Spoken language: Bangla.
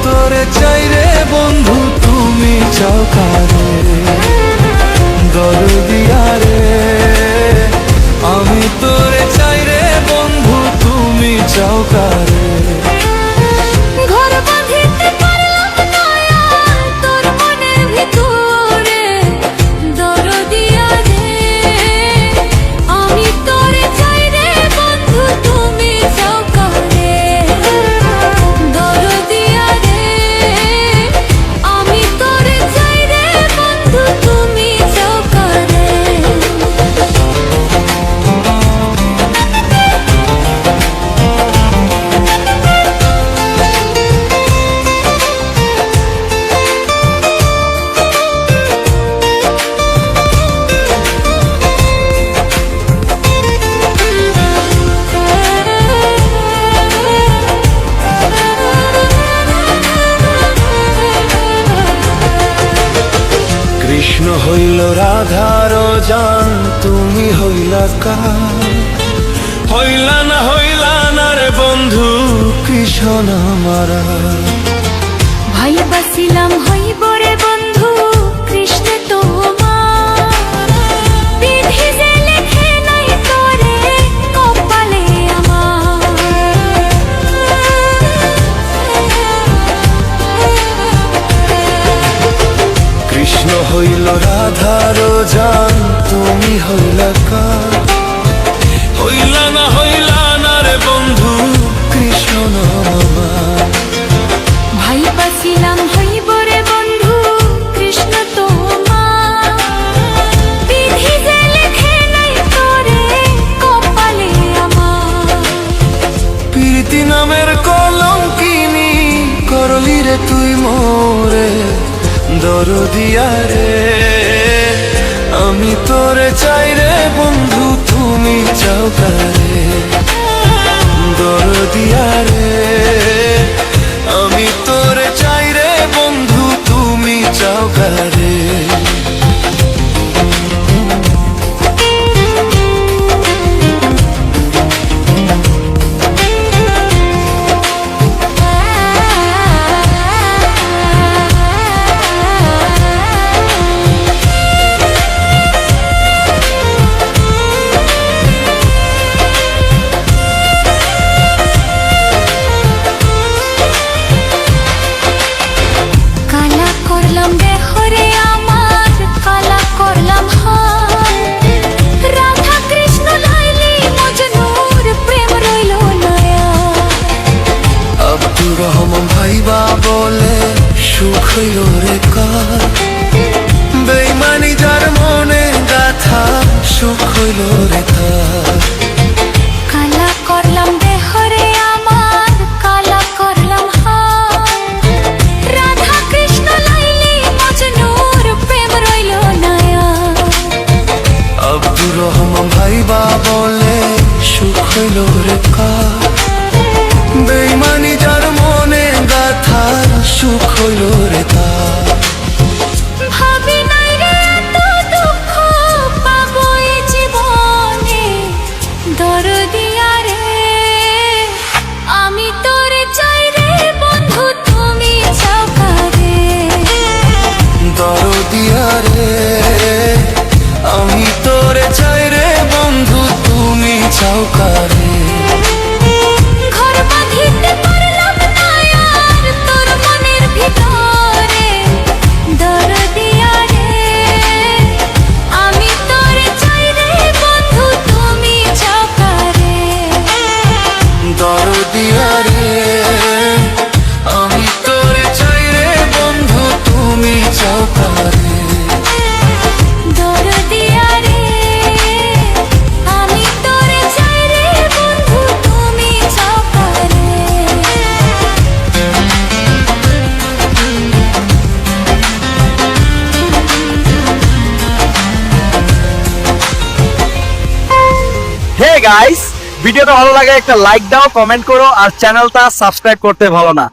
তোরে চাই রে বন্ধু তুমি চাও কারে দরদিয়া রে আমি তোরে চাই রে বন্ধু তুমি চাও কারে কৃষ্ণ হইল রাধার জান তুমি হইলা কার হইলা না রে বন্ধু কৃষ্ণ মারা ভাই বাসিলাম হইব রে বন্ধু কৃষ্ণ তোমার বিধি যে লেখে নাই তোরে কপালে আমার কৃষ্ণ হইল রাধার জান তুমি হইলা কার হইলা না রে বন্ধু কৃষ্ণ আমার ভাই বাসিলাম হইব রে বন্ধু কৃষ্ণ তোমার বিধি যে লেখে নাই তোরে কপালে আমার প্রীতি নামের কলঙ্কিনী করলি রে তুই মোরে দরদিয়া রে আমি তোরে চাই রে বন্ধু তুমি চাও কারে দরদিয়া রে আমি তোরে চাই রে বন্ধু তুমি চাও কারে রহমান ভাইবা বলে সুখ হইল রে কার বেইমানি যার মনে গাথা সুখ হইল রে তার কালা করলাম দেহরে আমার কালা করলাম হাত রাধা কৃষ্ণ লাইলি মজনুর প্রেম রইল নয়া আব্দুর রহমান ভাইবা বলে সুখ হইল রে কার বেইমানি যার মনে গাথা সুখ হইল রে তার ভাবি নাই রে এত দুঃখ পাবো এই জীবনে দরদিয়া রে আমি তোরে চাই রে বন্ধু তুমি চাও কারে দরদিয়া রে আমি তোরে চাই রে বন্ধু তুমি চাও কারে দরদিয়া রে আমি তোরে চাই রে বন্ধু তুমি চাও কারে দরদিয়া রে আমি তোরে চাই রে বন্ধু তুমি চাও কারে হে গাইস ভিডিওটা ভালো লাগে একটা লাইক দাও কমেন্ট করো আর চ্যানেলটা সাবস্ক্রাইব করতে ভুলো না।